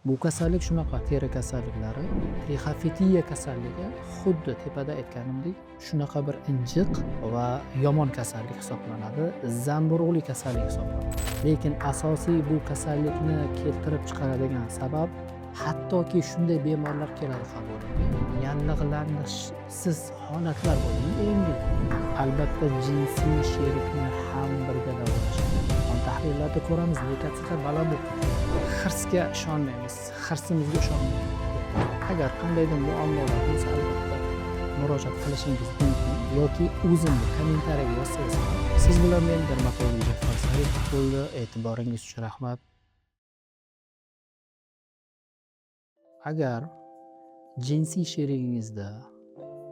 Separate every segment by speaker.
Speaker 1: Bu kasallik shunaqa teri kasalliklari, trixofitiya kasalligi xuddi tepada aytganimdek shunaqa bir injiq va yomon kasallik hisoblanadi, zamburug'li kasallik hisoblanadi. Lekin asosiy bu kasallikni keltirib chiqaradigan sabab hattoki shunday bemorlar keladi qabulga. Yallig'lanishsiz holatlar bo'ladi. Yengil. Albatta jinsiy sherikni ham birga davolashadi. Tahlillarda ko'ramiz, leykotsitlar baland bo'lib hirsga ishonmaymiz, hirsimizga ishonmaymiz. Agar qandaydir muammolar bo'lsa albatta murojaat qilishingiz mumkin yoki o'zimni kommentariyaga yozsangiz ham. Siz bilan men dermatolog Farsayev bo'ldi. E'tiboringiz uchun rahmat. Agar jinsiy sherigingizda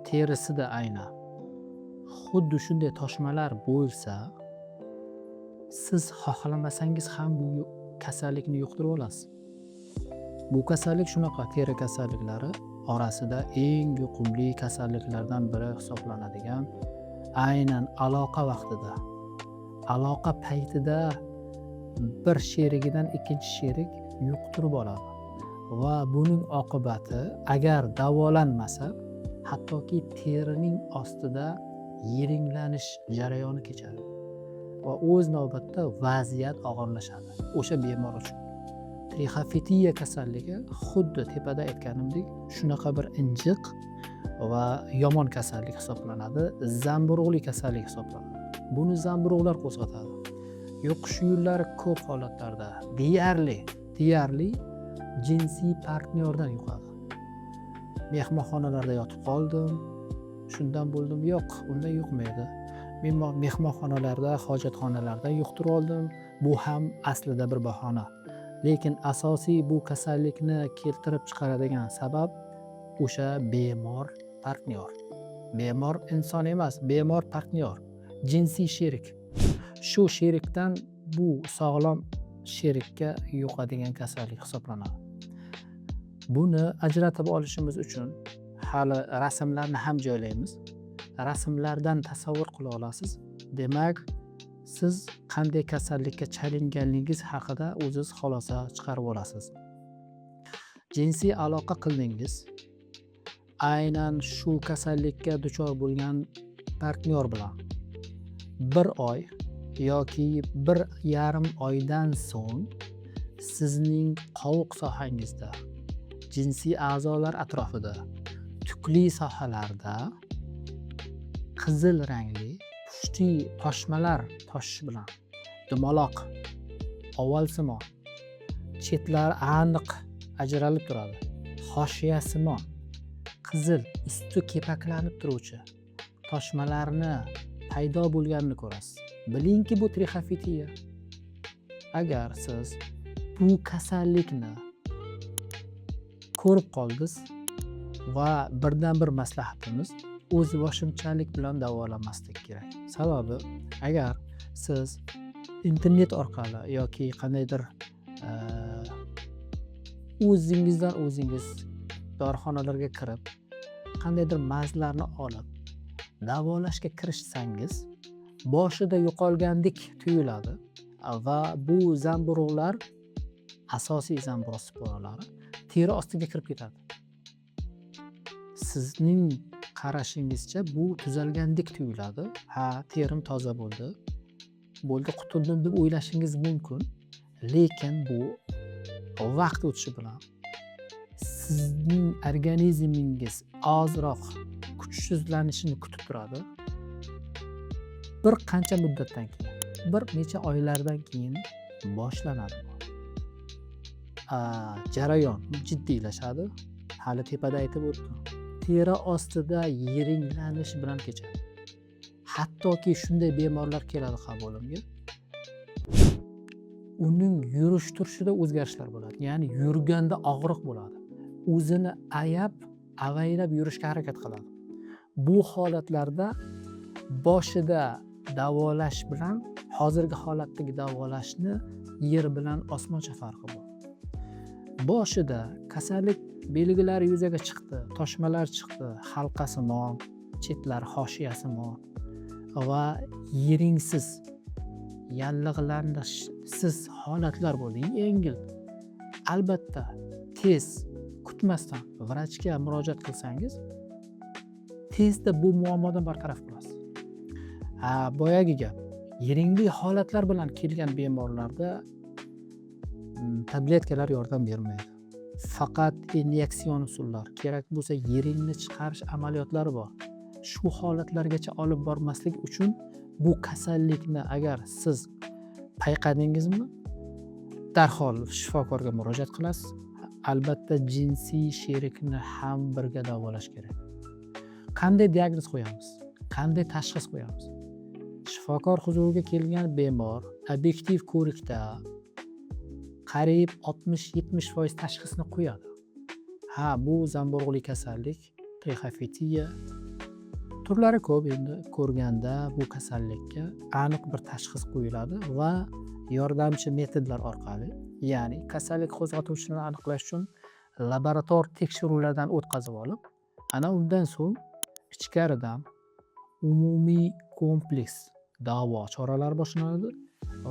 Speaker 1: terisida aynan xuddi shunday toshmalar bo'lsa, siz xohlamasangiz ham bu kasallikni yuqtirib olasiz. Bu kasallik shunaqa teri kasalliklari orasida eng yuqumli kasalliklardan biri hisoblanadigan, aynan aloqa vaqtida, aloqa paytida bir sherigidan ikkinchi sherik yuqtirib oladi va buning oqibati agar davolanmasa, hattoki terining ostida yiringlanish jarayoni kechadi va o'z navbatda vaziyat og'irlashadi o'sha bemor uchun. Trixofitiya kasalligi xuddi tepada aytganimdek shunaqa bir injiq va yomon kasallik hisoblanadi, zamburug'li kasallik hisoblanadi. Buni zamburug'lar qo'zg'atadi. Yuqish yo'llari ko'p holatlarda deyarli jinsiy partnyordan yuqadi. Mehmonxonalarda yotib qoldim, shundan bo'ldim, yo'q, undan yuqmaydi. Men mehmonxonalarda, hojatxonalarda yuqtirib oldim. Bu ham aslida bir bahona. Lekin asosiy bu kasallikni keltirib chiqaradigan sabab o'sha bemor partnyor. Bemor inson emas, bemor partnyor, jinsiy sherik. Shu sherikdan bu sog'lom sherikka yuqadigan kasallik hisoblanadi. Buni ajratib olishimiz uchun hali rasmlarni ham joylaymiz. Rasmlardan tasavvur qila olasiz. Demak, siz qanday kasallikka chalinganligingiz haqida o'zingiz xulosa chiqarib olasiz. Jinsiy aloqa qildingiz. Aynan shu kasallikka duchor bo'lgan partnyor bilan 1 oy yoki 1,5 oydan so'ng sizning qovuq sohangizda, jinsiy a'zolar atrofida, tukli sohalarda qizil rangli pushti toshmalar toshishi bilan dumaloq, ovalsimon, chetlari aniq ajralib turadi, hoshiyasimon, qizil, usti kepaklanib turuvchi toshmalarni paydo bo'lganini ko'rasiz. Bilingki, bu trixofitiya. Agar siz bu kasallikni ko'rib qoldingiz va birdan bir maslahatimiz o'zboshimchalik bilan davolanmaslik kerak. Sababi, agar siz internet orqali yoki qandaydir o'zingizdan o'zingiz dorixonalarga kirib, qandaydir mazlarni olib davolashga kirishsangiz, boshida yo'qolgandek tuyuladi va bu zamburug'lar, asosiy zamburug' sporalari teri ostiga kirib ketadi. Sizning qarashingizcha bu tuzalgandek tuyuladi. Ha, terim toza bo'ldi, qutuldim deb o'ylashingiz mumkin. Lekin bu vaqt o'tishi bilan sizning organizmingiz ozroq kuchsizlanishini kutib turadi. Bir qancha muddatdan keyin, bir necha oylardan keyin boshlanadi. Jarayon jiddiylashadi. Hali tepada aytib o'tdim. Teri ostida yiringlanish bilan kechadi. Hattoki shunday bemorlar keladi qabulimga. Uning yurish turishida o'zgarishlar bo'ladi. Ya'ni yurganda og'riq bo'ladi. O'zini avaylab yurishga harakat qiladi. Bu holatlarda boshida davolash bilan hozirgi holatdagi davolashni yer bilan osmoncha farqi bor. Boshida kasallik belgilari yuzaga chiqdi, toshmalar chiqdi, halqasimon, chetlari hoshiyasimon va yiringsiz, yallig'lanishsiz holatlar bo'ldi. Yengil. albatta tez kutmasdan vrachga murojaat qilsangiz tezda bu muammodan bartaraf bo'lasiz. Boyagi gap, yiringli holatlar bilan kelgan bemorlarda tabletkalar yordam bermaydi. Faqat inyektsion usullar, kerak bo'lsa yiringni chiqarish amaliyotlari bor. Shu holatlargacha olib bormaslik uchun bu kasallikni agar siz payqadingizmi, darhol shifokorga murojaat qilasiz. Albatta jinsiy sherikni ham birga davolash kerak. Qanday diagnoz qo'yamiz? Qanday tashxis qo'yamiz? Shifokor huzuriga kelgan bemor obyektiv ko'rikda qariyb 60-70% tashxisni qo'yadi. Bu zamburug'li kasallik, trixofitiya. Turlari ko'p, endi ko'rganda bu kasallikka aniq bir tashxis qo'yiladi va yordamchi metodlar orqali, ya'ni kasallik qo'zg'atuvchisini aniqlash uchun laborator tekshiruvlardan o'tkazib olib, undan so'ng ichkaridan umumiy kompleks davo choralari boshlanadi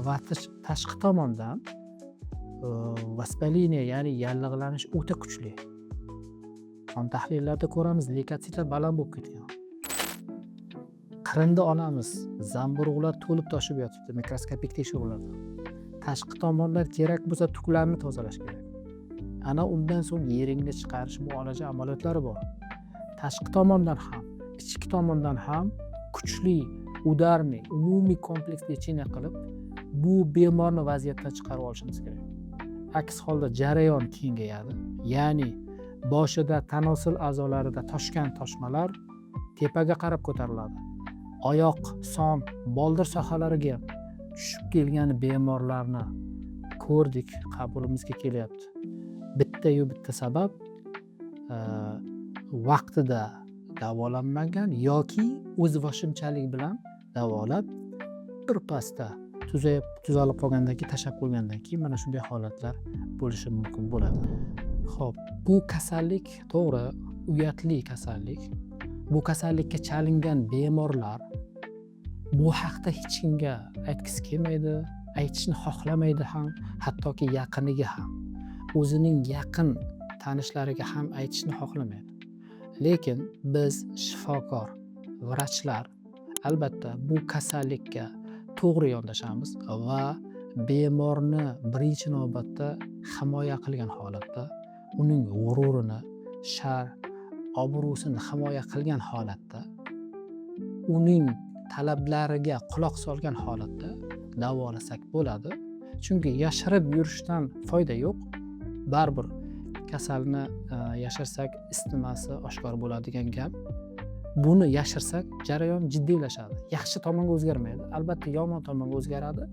Speaker 1: va tashqi tomondan vaspaliniya, ya'ni yallig'lanish o'ta kuchli. Qon tahlillarida ko'ramiz, leykositlar baland bo'lib ketgan. Qirinda olamiz, zamburug'lar to'lib toshib yotibdi mikroskopik tekshiruvlarda. Tashqi tomonlar kerak bo'lsa tuklarni tozalash kerak. Undan so'ng yiringni chiqarish muolaja amaliyotlari bor. Tashqi tomondan ham, ichki tomondan ham kuchli udarniy umumiy kompleks lecheniya qilib, bu bemorni vaziyatdan chiqarib olishimiz kerak. Aks holda jarayon kengayadi, ya'ni boshida tanosil a'zolarida toshgan toshmalar tepaga qarab ko'tariladi. Oyoq, son, boldir sohalariga tushib kelgan bemorlarni ko'rdik, qabulimizga kelyapti. Bitta sabab vaqtida davolanmagan yoki o'z voshinchalik bilan davolab birpasda tuzalib qolgandan keyin tashab qo'ygandan keyin mana shunday holatlar bo'lishi mumkin bo'ladi. Xo'p, bu kasallik to'g'ri, uyatli kasallik. Bu kasallikka chalingan bemorlar bu haqda hech kimga aytgisi kelmaydi, aytishni xohlamaydi ham, hattoki yaqiniga ham, o'zining yaqin tanishlariga ham aytishni xohlamaydi. Lekin biz shifokor, vrachlar albatta bu kasallikka to'g'ri yondashamiz va bemorni birinchi navbatda himoya qilgan holatda, uning g'ururini, obro'sini himoya qilgan holatda, uning talablariga quloq solgan holatda davolasak bo'ladi. Chunki yashirib yurishdan foyda yo'q. Baribir kasalni yashirsak isitmasi oshkor bo'ladigan gap. Buni yashirsak jarayon jiddiylashadi. Yaxshi tomonga o'zgarmaydi, albatta yomon tomonga o'zgaradi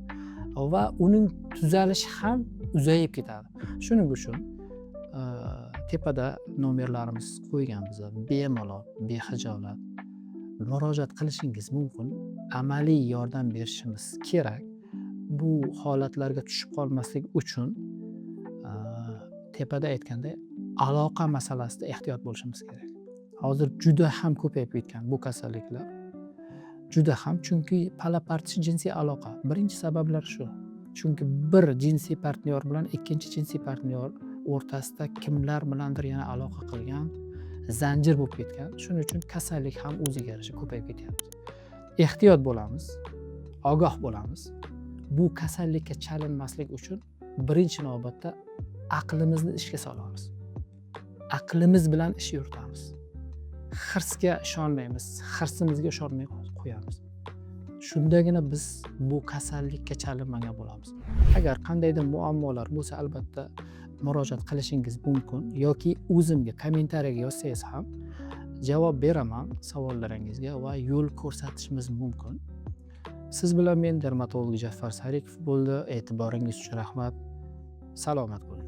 Speaker 1: va uning tuzalishi ham uzayib ketadi. Shuning uchun tepada nomerlarimiz qo'yganmiz. Bemalol, bexijolat murojaat qilishingiz mumkin. Amaliy yordam berishimiz kerak. Bu holatlarga tushib qolmaslik uchun tepada aytganday aloqa masalasida ehtiyot bo'lishimiz kerak. Hozir juda ham ko'payib ketgan bu kasalliklar. Juda ham, chunki palapartish jinsiy aloqa. Birinchi sabablar shu. Chunki bir jinsiy partnyor bilan ikkinchi jinsiy partnyor o'rtasida kimlar bilandir yana aloqa qilgan, zanjir bo'lib ketgan. Shuning uchun kasallik ham o'ziga yarasha ko'payib ketyapti. Ehtiyot bo'lamiz, ogoh bo'lamiz. Bu kasallikka chalinmaslik uchun birinchi navbatda aqlimizni ishga solamiz. Aqlimiz bilan ish yuritamiz. Hirsga ishonmaymiz, hirsimizga ishonmay qo'yamiz. Shundagina biz bu kasallikka chalinmagan bo'lamiz. Agar qandaydir muammolar bo'lsa, albatta murojaat qilishingiz mumkin yoki o'zimga kommentariyaga yozsangiz ham javob beraman savollaringizga va yo'l ko'rsatishimiz mumkin. Siz bilan men dermatolog Jaffar Sarikov bo'ldi. E'tiboringiz uchun rahmat. Salomat bo'ling.